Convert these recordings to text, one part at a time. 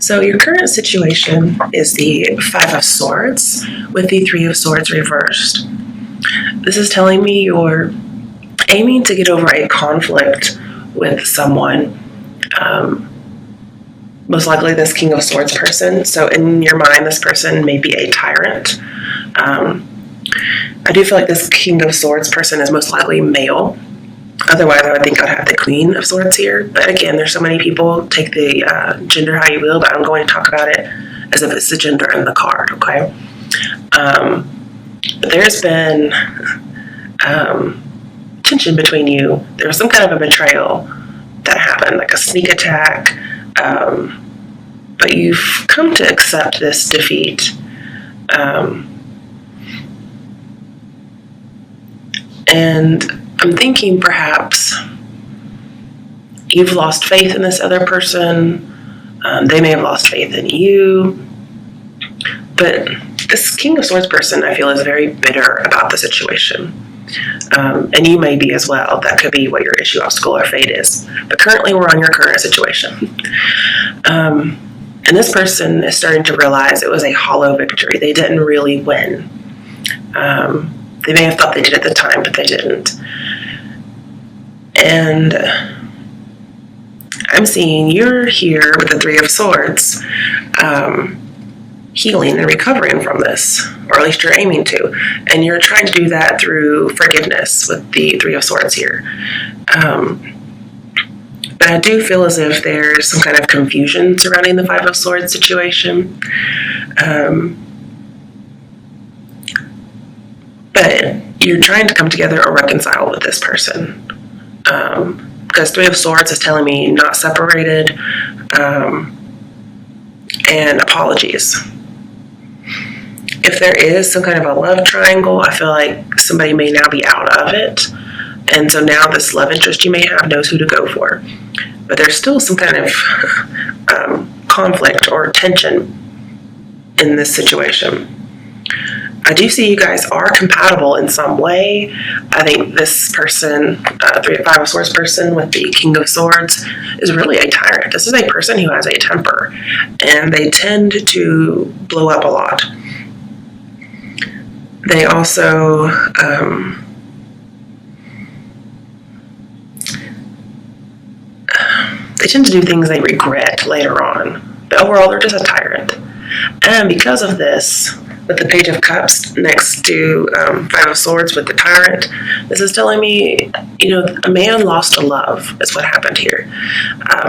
So your current situation is the Five of Swords with the Three of Swords reversed. This is telling me you're aiming to get over a conflict with someone, most likely this King of Swords person. So in your mind, this person may be a tyrant. I do feel like this King of Swords person is most likely male. Otherwise, I would think I'd have the Queen of Swords here. But again, there's so many people. Take the gender how you will, but I'm going to talk about it as if it's the gender in the card, okay? But there's been tension between you. There was some kind of a betrayal that happened, like a sneak attack. But you've come to accept this defeat. And I'm thinking perhaps you've lost faith in this other person. They may have lost faith in you. But this King of Swords person, I feel, is very bitter about the situation. And you may be as well. That could be what your issue, obstacle, or fate is. But currently, we're on your current situation. And this person is starting to realize it was a hollow victory. They didn't really win. They may have thought they did at the time, but they didn't. And I'm seeing you're here with the Three of Swords, healing and recovering from this, or at least you're aiming to. And you're trying to do that through forgiveness with the Three of Swords here. But I do feel as if there's some kind of confusion surrounding the Five of Swords situation. But you're trying to come together or reconcile with this person. Because Three of Swords is telling me not separated, and apologies. If there is some kind of a love triangle, I feel like somebody may now be out of it. And so now this love interest you may have knows who to go for. But there's still some kind of conflict or tension in this situation. I do see you guys are compatible in some way. I think this person, Five of Swords person with the King of Swords, is really a tyrant. This is a person who has a temper, and they tend to blow up a lot. They also they tend to do things they regret later on. But overall, they're just a tyrant. And because of this, with the Page of Cups next to Five of Swords with the tyrant, this is telling me, a man lost a love is what happened here.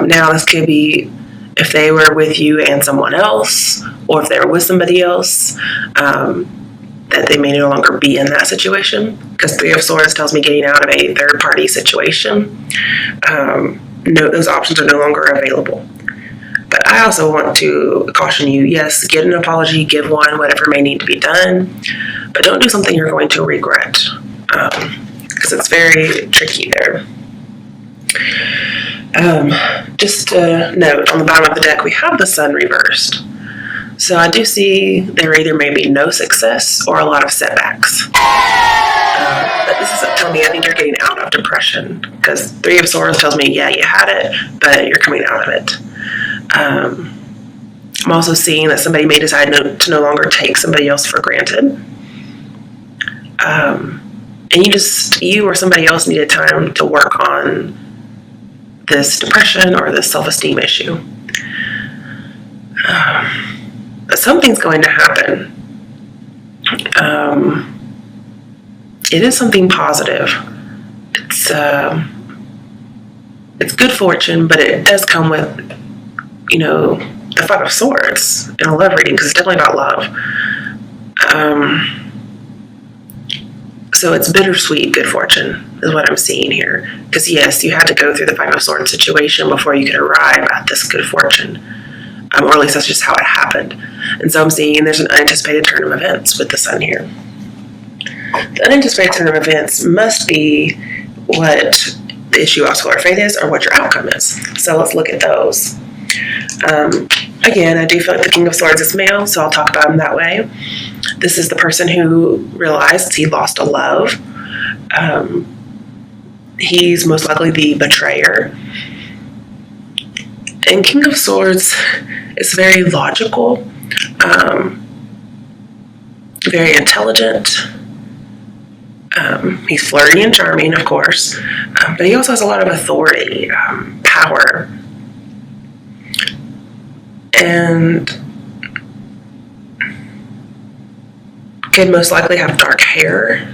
Now, this could be if they were with you and someone else, or if they were with somebody else, that they may no longer be in that situation. Because Three of Swords tells me getting out of a third-party situation. No, those options are no longer available. But I also want to caution you, yes, get an apology, give one, whatever may need to be done, but don't do something you're going to regret, because it's very tricky there. Just a note, on the bottom of the deck, we have the Sun reversed. So I do see there either may be no success or a lot of setbacks. But this is telling me I think you're getting out of depression, because Three of Swords tells me, yeah, you had it, but you're coming out of it. I'm also seeing that somebody may decide to no longer take somebody else for granted. And you or somebody else needed time to work on this depression or this self-esteem issue. But something's going to happen. It is something positive. It's good fortune, but it does come with, the Five of Swords in a love reading, because it's definitely about love. So it's bittersweet good fortune is what I'm seeing here. Because yes, you had to go through the Five of Swords situation before you could arrive at this good fortune. Or at least that's just how it happened. And so I'm seeing there's an unanticipated turn of events with the Sun here. The unanticipated turn of events must be what the issue, obstacle, or fate is, or what your outcome is. So let's look at those. Again, I do feel like the King of Swords is male, so I'll talk about him that way. This is the person who realized he lost a love. He's most likely the betrayer. And King of Swords is very logical, very intelligent. He's flirty and charming, of course, but he also has a lot of authority, power, and could most likely have dark hair.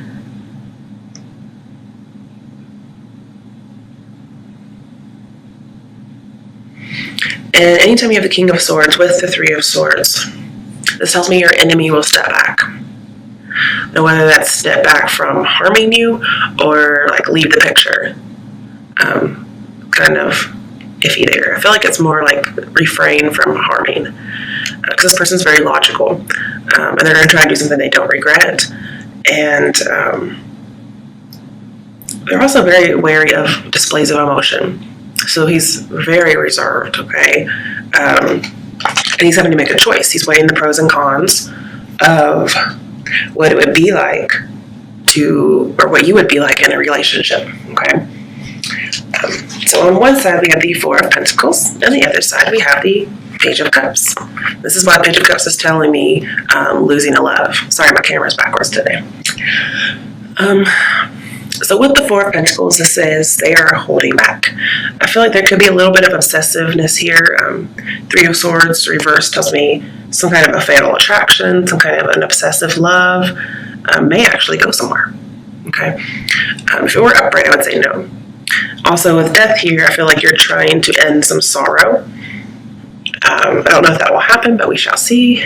And anytime you have the King of Swords with the Three of Swords, this tells me your enemy will step back. Now, whether that's step back from harming you or like leave the picture, kind of iffy there. I feel like it's more like refrain from harming, because this person's very logical, and they're going to try and do something they don't regret, and they're also very wary of displays of emotion. So he's very reserved, okay? And he's having to make a choice. He's weighing the pros and cons of what it would be like to, or what you would be like in a relationship, okay? So on one side we have the Four of Pentacles, and the other side we have the Page of Cups. This is why the Page of Cups is telling me losing a love. Sorry, my camera's backwards today. So with the Four of Pentacles, this says they are holding back. I feel like there could be a little bit of obsessiveness here. Three of Swords reversed tells me some kind of a fatal attraction, some kind of an obsessive love may actually go somewhere. Okay. If it were upright, I would say no. Also with Death here, I feel like you're trying to end some sorrow. I don't know if that will happen, but we shall see.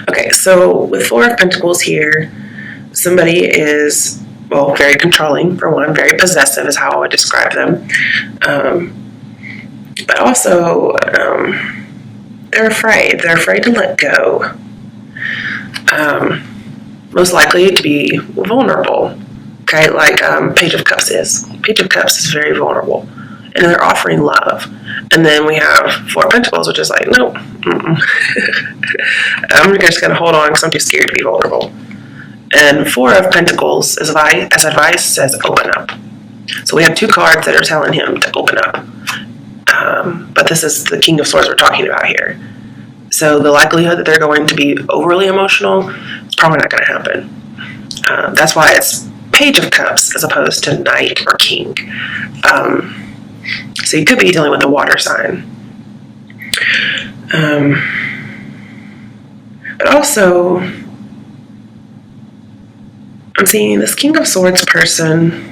Okay, so with Four of Pentacles here, somebody is, well, very controlling, for one, very possessive is how I would describe them. But also, they're afraid. They're afraid to let go. Most likely to be vulnerable. Okay, like Page of Cups is. Page of Cups is very vulnerable. And they're offering love. And then we have Four of Pentacles, which is like, nope. I'm just going to hold on because I'm too scared to be vulnerable. And Four of Pentacles, as advice, says open up. So we have two cards that are telling him to open up. But this is the King of Swords we're talking about here. So the likelihood that they're going to be overly emotional is probably not going to happen. That's why it's Page of Cups as opposed to Knight or King. So you could be dealing with a water sign. But also, I'm seeing this King of Swords person,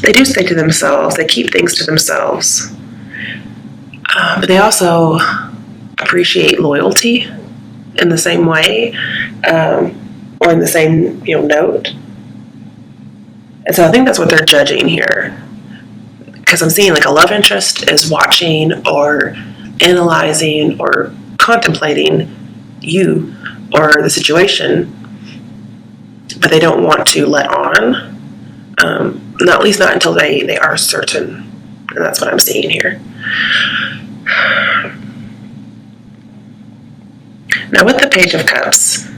they do stay to themselves. They keep things to themselves. But they also appreciate loyalty in the same way, or in the same, note. And so I think that's what they're judging here. Because I'm seeing like a love interest is watching or analyzing or contemplating you or the situation, but they don't want to let on. At least not until they are certain. And that's what I'm seeing here. Now with the Page of Cups,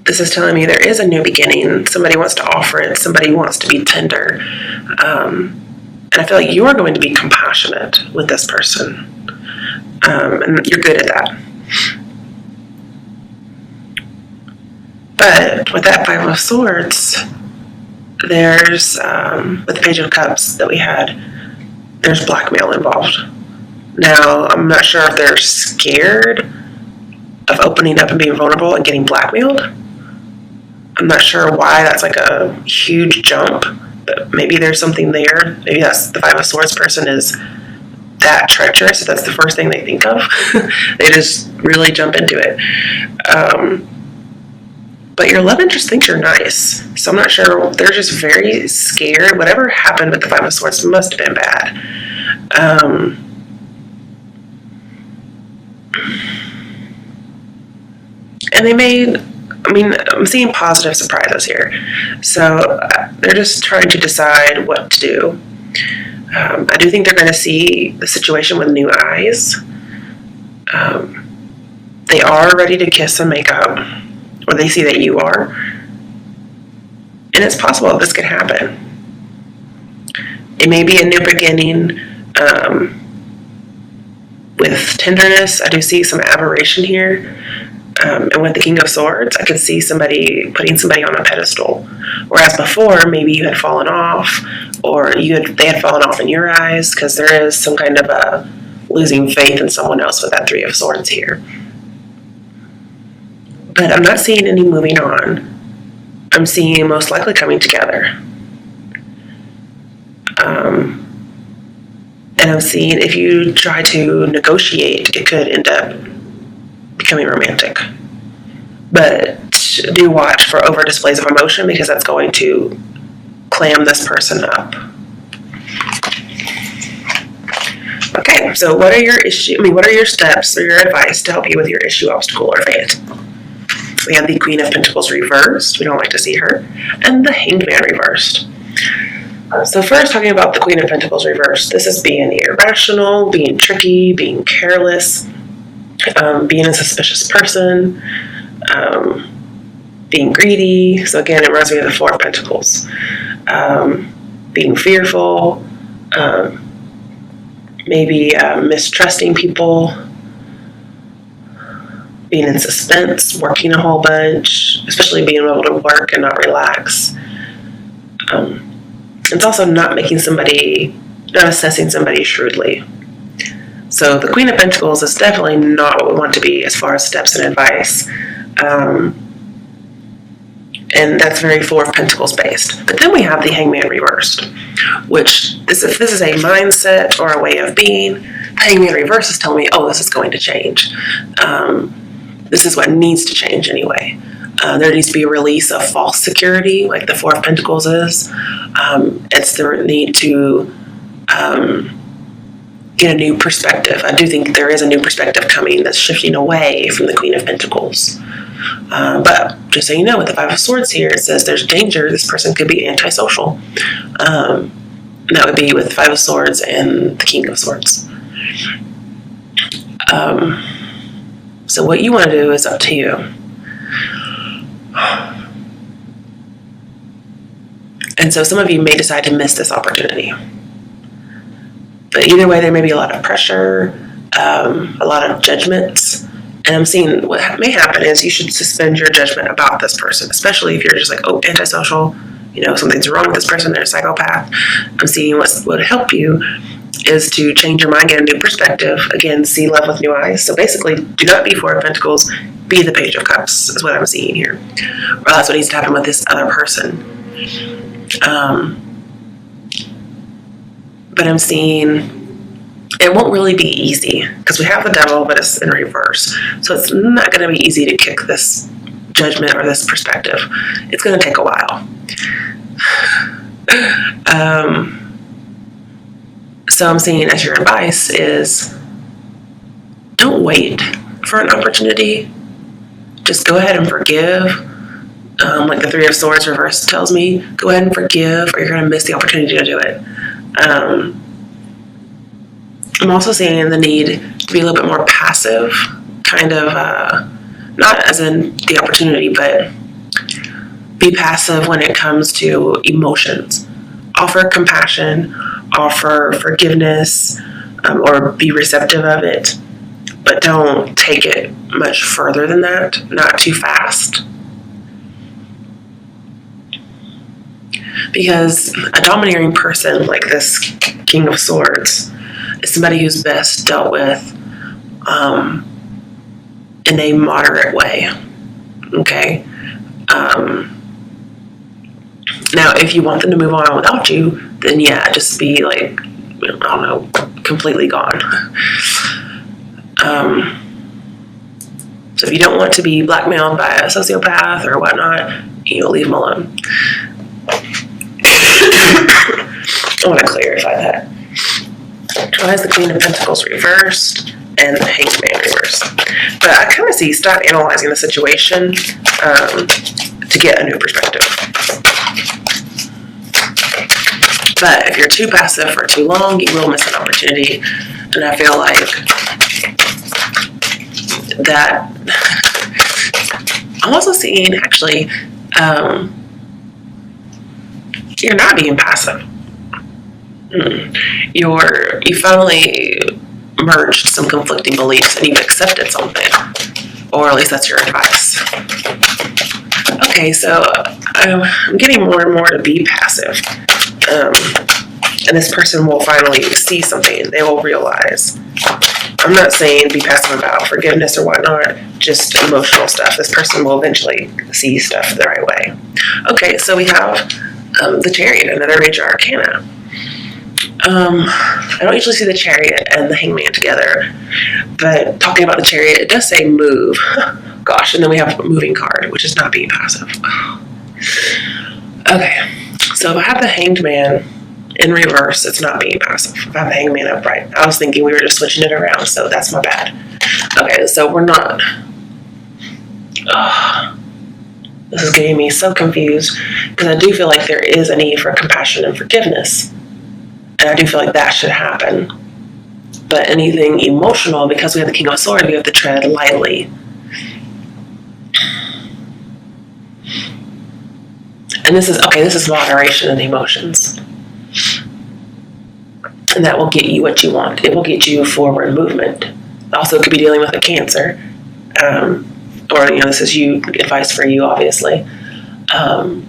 this is telling me there is a new beginning. Somebody wants to offer it. Somebody wants to be tender. And I feel like you are going to be compassionate with this person. And you're good at that. But with that Five of Swords, there's, with the Page of Cups that we had, there's blackmail involved. Now, I'm not sure if they're scared of opening up and being vulnerable and getting blackmailed. I'm not sure why that's like a huge jump, but maybe there's something there. Maybe that's the Five of Swords person is that treacherous. That's the first thing they think of. They just really jump into it. But your love interest thinks you're nice. So I'm not sure. They're just very scared. Whatever happened with the Five of Swords must have been bad. And they made, I'm seeing positive surprises here. So they're just trying to decide what to do. I do think they're going to see the situation with new eyes. They are ready to kiss and make up, or they see that you are. And it's possible that this could happen. It may be a new beginning. with tenderness. I do see some aberration here. And with the King of Swords, I could see somebody putting somebody on a pedestal. Whereas before, maybe you had fallen off, or they had fallen off in your eyes, because there is some kind of a losing faith in someone else with that Three of Swords here. But I'm not seeing any moving on. I'm seeing most likely coming together. And I'm seeing if you try to negotiate, it could end up becoming romantic. But do watch for over displays of emotion, because that's going to clam this person up. Okay, so what are your steps or your advice to help you with your issue, obstacle, or fate? We have the Queen of Pentacles reversed. We don't like to see her. And the Hanged Man reversed. So first, talking about the Queen of Pentacles reversed. This is being irrational, being tricky, being careless, being a suspicious person, being greedy. So again, it reminds me of the Four of Pentacles. Being fearful, maybe mistrusting people, being in suspense, working a whole bunch, especially being able to work and not relax. It's also not assessing somebody shrewdly. So the Queen of Pentacles is definitely not what we want to be as far as steps and advice. And that's very Four of Pentacles based. But then we have the Hangman reversed, which if this is a mindset or a way of being, the Hangman reversed is telling me, oh, this is going to change. This is what needs to change anyway. There needs to be a release of false security, like the Four of Pentacles is. It's the need to get a new perspective. I do think there is a new perspective coming that's shifting away from the Queen of Pentacles. But just so you know, with the Five of Swords here, it says there's danger. This person could be antisocial. That would be with the Five of Swords and the King of Swords. So what you want to do is up to you. And so some of you may decide to miss this opportunity. But either way, there may be a lot of pressure, a lot of judgments. And I'm seeing what may happen is you should suspend your judgment about this person, especially if you're just like, oh, antisocial, something's wrong with this person, they're a psychopath. I'm seeing what would help you is to change your mind, get a new perspective. Again, see love with new eyes. So basically, do not be Four of Pentacles, be the Page of Cups, is what I'm seeing here. Or that's what needs to happen with this other person. But I'm seeing it won't really be easy, because we have the Devil, but it's in reverse. So it's not going to be easy to kick this judgment or this perspective. It's going to take a while. So I'm seeing as your advice is don't wait for an opportunity. Just go ahead and forgive. Like the Three of Swords reverse tells me, go ahead and forgive, or you're going to miss the opportunity to do it. I'm also seeing the need to be a little bit more passive, kind of, not as in the opportunity, but be passive when it comes to emotions. Offer compassion, offer forgiveness, or be receptive of it, but don't take it much further than that, not too fast. Because a domineering person like this King of Swords is somebody who's best dealt with in a moderate way. Okay? Now, if you want them to move on without you, then yeah, just be like, I don't know, completely gone. So if you don't want to be blackmailed by a sociopath or whatnot, leave them alone. I want to clarify that. Why is the Queen of Pentacles reversed and the Hanged Man reversed? But I kind of see, stop analyzing the situation to get a new perspective. But if you're too passive for too long, you will miss an opportunity. And I feel like that I'm also seeing, actually, you're not being passive. You finally merged some conflicting beliefs and you've accepted something, or at least that's your advice. Okay, so I'm getting more and more to be passive. And this person will finally see something. They will realize. I'm not saying be passive about forgiveness or whatnot, just emotional stuff. This person will eventually see stuff the right way. Okay, so we have the Chariot, another major arcana. I don't usually see the Chariot and the Hangman together, but talking about the Chariot, it does say move. Gosh, and then we have a moving card, which is not being passive. Okay, so if I have the Hanged Man in reverse, it's not being passive. If I have the Hangman upright, I was thinking we were just switching it around, so that's my bad. Okay, so we're not. This is getting me so confused because I do feel like there is a need for compassion and forgiveness. And I do feel like that should happen. But anything emotional, because we have the King of Swords, we have to tread lightly. And this is moderation in emotions. And that will get you what you want. It will get you forward movement. Also, it could be dealing with a Cancer. Or, this is advice for you, obviously. And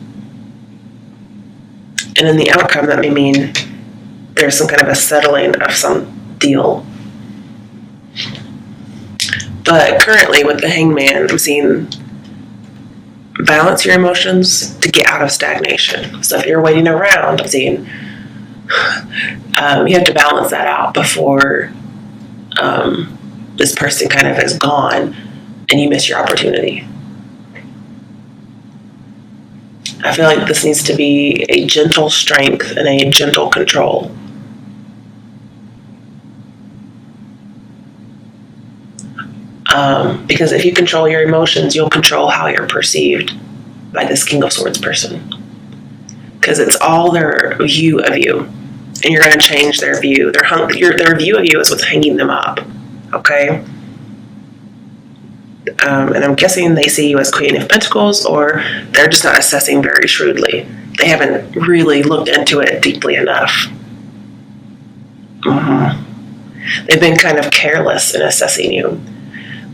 in the outcome, that may mean there's some kind of a settling of some deal. But currently, with the Hangman, I'm seeing balance your emotions to get out of stagnation. So if you're waiting around, I'm seeing you have to balance that out before this person kind of is gone and you miss your opportunity. I feel like this needs to be a gentle strength and a gentle control. Because if you control your emotions, you'll control how you're perceived by this King of Swords person. Because it's all their view of you. And you're going to change their view. Their view of you is what's hanging them up. Okay? And I'm guessing they see you as Queen of Pentacles, or they're just not assessing very shrewdly. They haven't really looked into it deeply enough. They've been kind of careless in assessing you.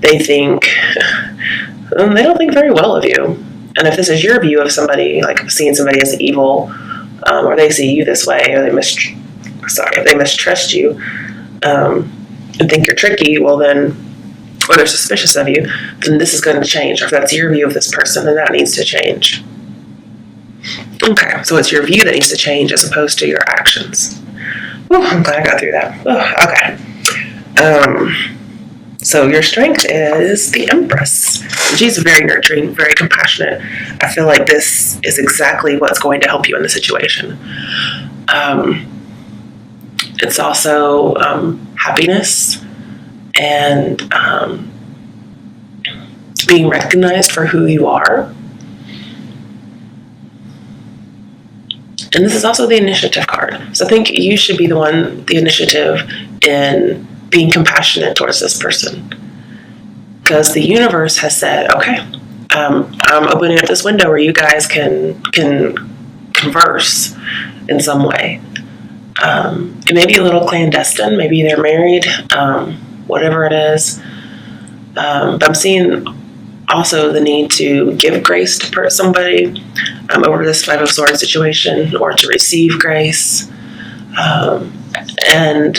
They don't think very well of you. And if this is your view of somebody, like seeing somebody as evil, or they see you this way, or they mistrust you, and think you're tricky, well then, or they're suspicious of you, then this is going to change. Or if that's your view of this person, then that needs to change. Okay, so it's your view that needs to change as opposed to your actions. Whew, I'm glad I got through that. Okay. So your strength is the Empress. She's very nurturing, very compassionate. I feel like this is exactly what's going to help you in the situation. It's also happiness and being recognized for who you are. And this is also the initiative card. So I think you should be the initiative in being compassionate towards this person. Because the universe has said, okay, I'm opening up this window where you guys can converse in some way. It may be a little clandestine. Maybe they're married, whatever it is. But I'm seeing also the need to give grace to somebody over this Five of Swords situation, or to receive grace. And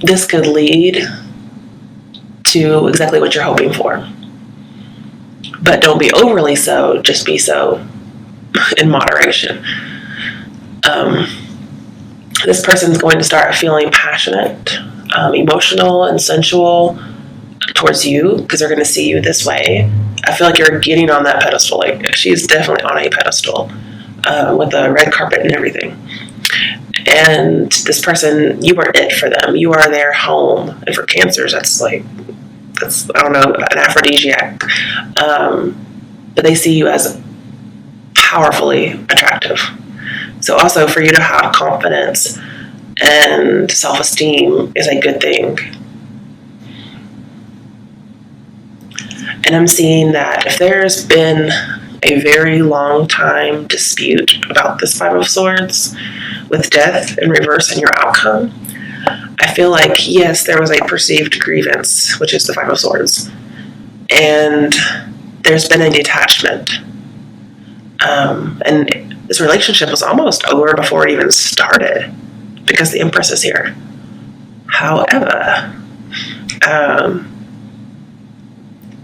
this could lead to exactly what you're hoping for. But don't be overly so, just be so in moderation. This person's going to start feeling passionate, emotional, and sensual towards you because they're going to see you this way. I feel like you're getting on that pedestal. Like, she's definitely on a pedestal with the red carpet and everything. And this person, you are it for them. You are their home. And for Cancers, that's I don't know, an aphrodisiac. But they see you as powerfully attractive. So also for you to have confidence and self-esteem is a good thing. And I'm seeing that if there's been a very long time dispute about this Five of Swords with death in reverse in your outcome, I feel like, yes, there was a perceived grievance, which is the Five of Swords, and there's been a detachment. And this relationship was almost over before it even started because the Empress is here. However,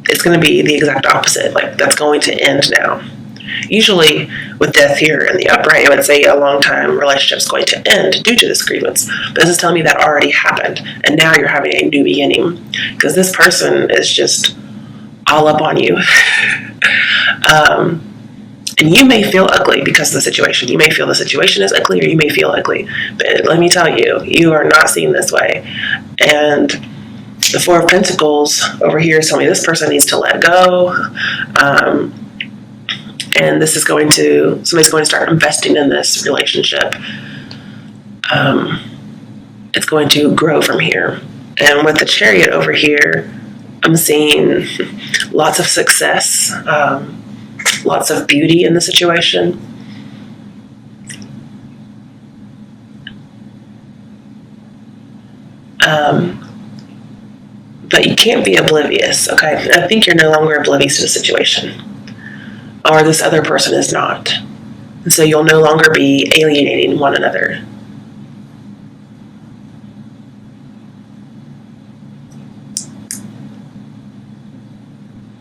it's going to be the exact opposite. Like, that's going to end now. Usually, with death here in the upright, I would say a long-time relationship is going to end due to this grievance. But this is telling me that already happened, and now you're having a new beginning because this person is just all up on you. And you may feel ugly because of the situation. You may feel the situation is ugly, or you may feel ugly. But let me tell you, you are not seen this way. And the Four of Pentacles over here is telling me this person needs to let go. And this is somebody's going to start investing in this relationship. It's going to grow from here. And with the Chariot over here, I'm seeing lots of success, lots of beauty in the situation. But you can't be oblivious, okay? I think you're no longer oblivious to the situation, or this other person is not. And so you'll no longer be alienating one another.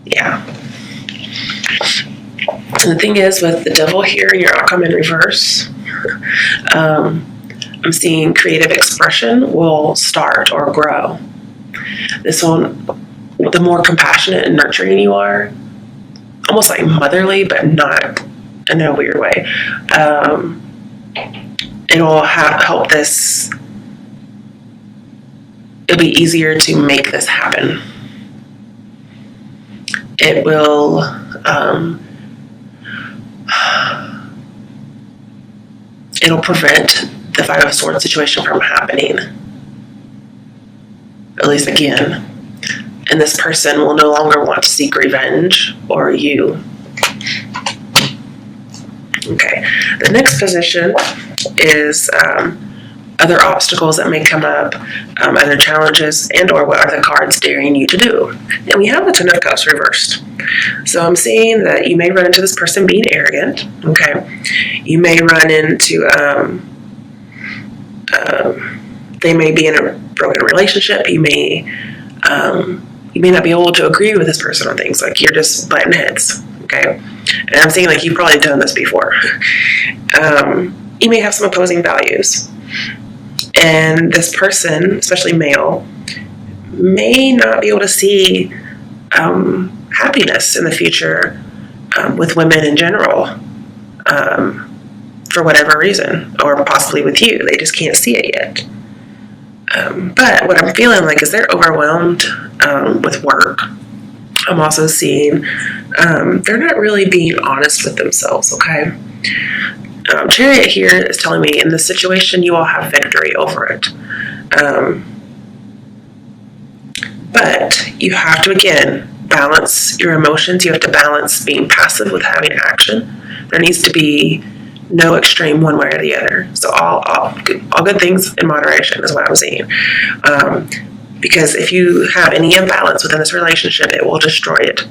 Yeah. And the thing is, with the Devil here and your outcome in reverse, I'm seeing creative expression will start or grow. This one, the more compassionate and nurturing you are, almost like motherly, but not in a weird way, it will help this. It'll be easier to make this happen. It will it'll prevent the Five of Swords situation from happening, at least again. And this person will no longer want to seek revenge or you. Okay, the next position is other obstacles that may come up, other challenges, and or what are the cards daring you to do. And we have the Ten of Cups reversed. So I'm seeing that you may run into this person being arrogant, okay? You may run into, they may be in a broken relationship. You may not be able to agree with this person on things. Like, you're just butting heads, okay? And I'm seeing like you've probably done this before. You may have some opposing values. And this person, especially male, may not be able to see happiness in the future with women in general, for whatever reason, or possibly with you. They just can't see it yet. But what I'm feeling like is they're overwhelmed with work. I'm also seeing they're not really being honest with themselves, okay? Chariot here is telling me in this situation you will have victory over it. But you have to, again, balance your emotions. You have to balance being passive with having action. There needs to be no extreme one way or the other. So all good things in moderation is what I'm seeing. Because if you have any imbalance within this relationship, it will destroy it.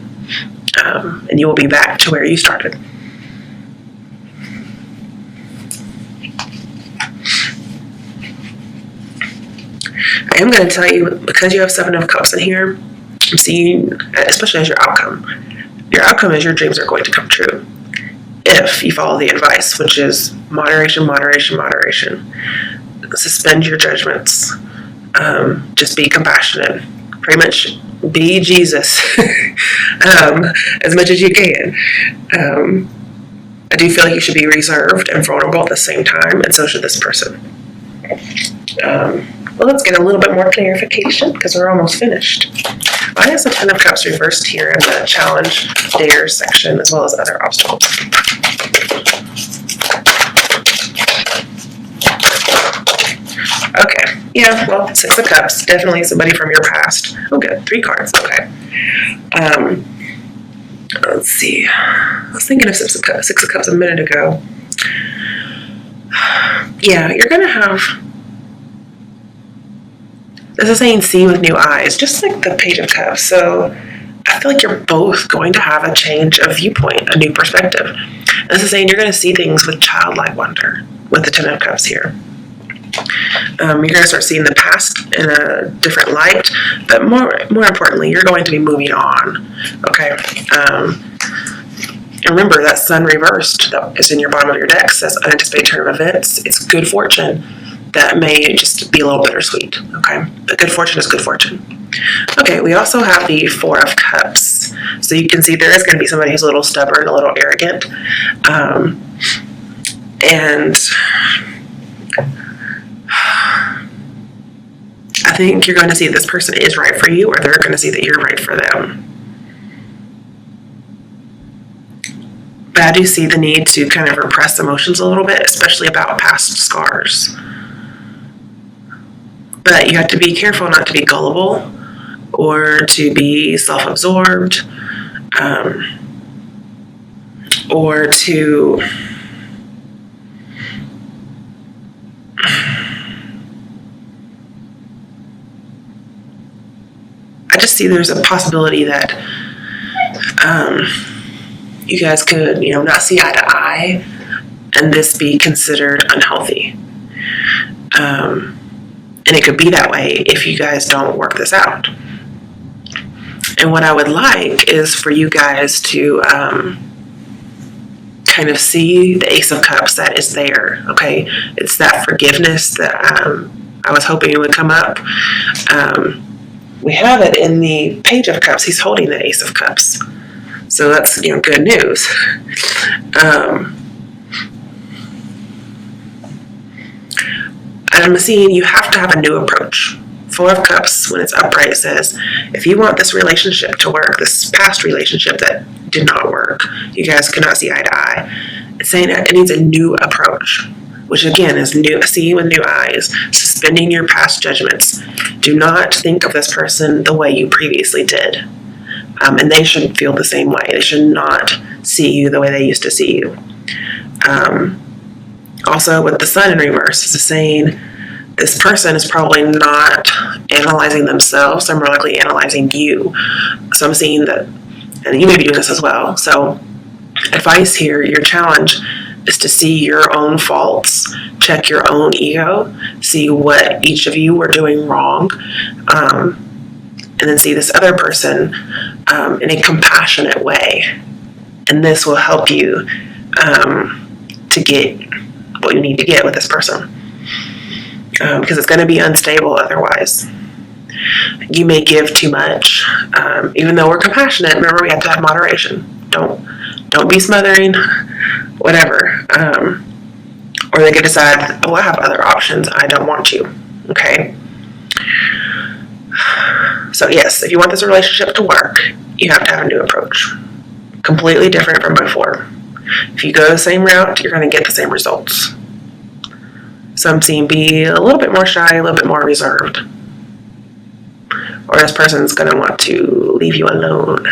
And you will be back to where you started. I am going to tell you, because you have Seven of Cups in here, I'm seeing, especially as your outcome is your dreams are going to come true. If you follow the advice, which is moderation, moderation, moderation. Suspend your judgments. Just be compassionate. Pretty much be Jesus as much as you can. I do feel like you should be reserved and vulnerable at the same time, and so should this person. Well, let's get a little bit more clarification because we're almost finished. I have the Ten of Cups reversed here in the challenge dares section, as well as other obstacles. Okay, yeah, well, Six of Cups, definitely somebody from your past. Oh, good, 3 cards, okay. Let's see. I was thinking of Six of Cups a minute ago. Yeah, you're going to have This is saying see with new eyes, just like the Page of Cups. So I feel like you're both going to have a change of viewpoint, a new perspective. This is saying you're going to see things with childlike wonder with the Ten of Cups here. You're going to start seeing the past in a different light, but more importantly, you're going to be moving on. Okay. And remember that Sun reversed that is in your bottom of your deck says unanticipated turn of events. It's good fortune that may just be a little bittersweet. Okay, but good fortune is good fortune. Okay, we also have the Four of Cups. So you can see there is going to be somebody who's a little stubborn, a little arrogant, and I think you're going to see this person is right for you, or they're going to see that you're right for them. But I do see the need to kind of repress emotions a little bit, especially about past scars. But you have to be careful not to be gullible or to be self-absorbed, or to I just see there's a possibility that you guys could, not see eye to eye and this be considered unhealthy. And it could be that way if you guys don't work this out. And what I would like is for you guys to kind of see the Ace of Cups that is there, okay? It's that forgiveness that I was hoping it would come up. We have it in the Page of Cups. He's holding the Ace of Cups. So that's, good news. I'm seeing you have to have a new approach. Four of Cups, when it's upright, says, if you want this relationship to work, this past relationship that did not work, you guys cannot see eye to eye. It's saying that it needs a new approach, which again is new, seeing with new eyes, suspending your past judgments. Do not think of this person the way you previously did. And they should feel the same way. They should not see you the way they used to see you. Also, with the Sun in reverse, it's saying this person is probably not analyzing themselves. They're more likely analyzing you. So I'm seeing that, and you may be doing this as well. So advice here, your challenge is to see your own faults, check your own ego, see what each of you were doing wrong, and then see this other person in a compassionate way. And this will help you to get what you need to get with this person. Because it's going to be unstable otherwise. You may give too much. Even though we're compassionate, remember we have to have moderation. Don't be smothering, whatever. Or they could decide, I have other options. I don't want you. Okay? So yes, if you want this relationship to work, you have to have a new approach. Completely different from before. If you go the same route, you're going to get the same results. So I'm seeing be a little bit more shy, a little bit more reserved. Or this person's going to want to leave you alone.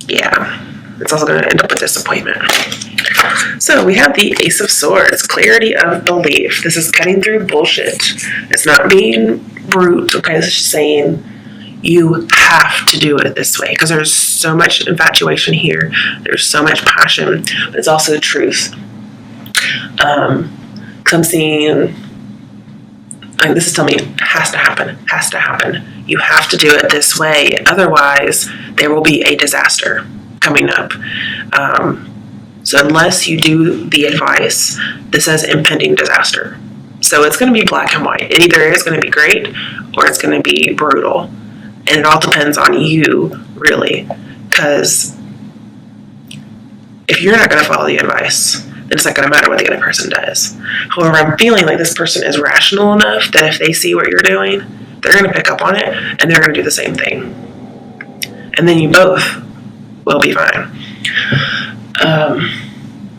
Yeah, it's also going to end up with disappointment. So we have the Ace of Swords, clarity of belief. This is cutting through bullshit. It's not being brute, okay? This is just saying you have to do it this way because there's so much infatuation here. There's so much passion, but it's also the truth. I'm seeing, like this is telling me, has to happen. You have to do it this way. Otherwise, there will be a disaster coming up. So unless you do the advice, this says impending disaster. So it's going to be black and white. It either is going to be great or it's going to be brutal. And it all depends on you, really. Because if you're not going to follow the advice, then it's not going to matter what the other person does. However, I'm feeling like this person is rational enough that if they see what you're doing, they're going to pick up on it and they're going to do the same thing. And then you both will be fine.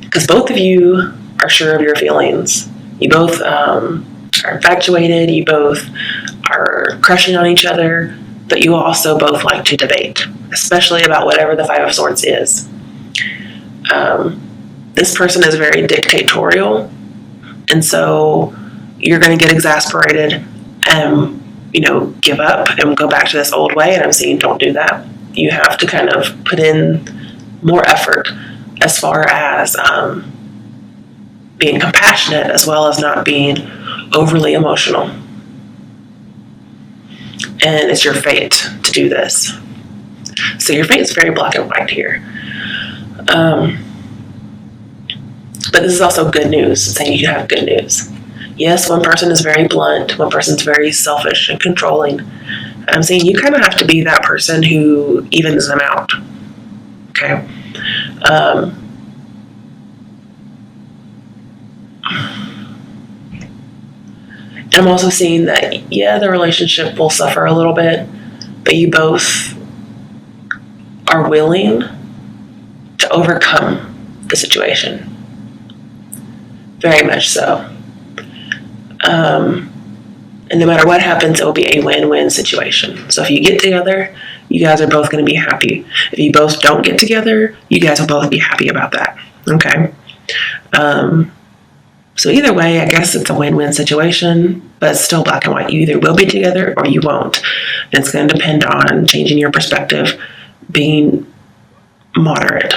Because both of you are sure of your feelings. You both are infatuated. You both are crushing on each other. But you also both like to debate, especially about whatever the Five of Swords is. This person is very dictatorial. And so you're going to get exasperated and, give up and go back to this old way. And I'm saying don't do that. You have to kind of put in more effort as far as being compassionate as well as not being overly emotional. And it's your fate to do this. So your fate is very black and white here. But this is also good news, saying you have good news. Yes, one person is very blunt, one person's very selfish and controlling. I'm saying you kind of have to be that person who evens them out. Okay? And I'm also seeing that, the relationship will suffer a little bit, but you both are willing to overcome the situation. Very much so. And no matter what happens, it will be a win-win situation. So if you get together, you guys are both going to be happy. If you both don't get together, you guys will both be happy about that. Okay? So either way, I guess it's a win-win situation, but it's still black and white. You either will be together or you won't. And it's going to depend on changing your perspective, being moderate.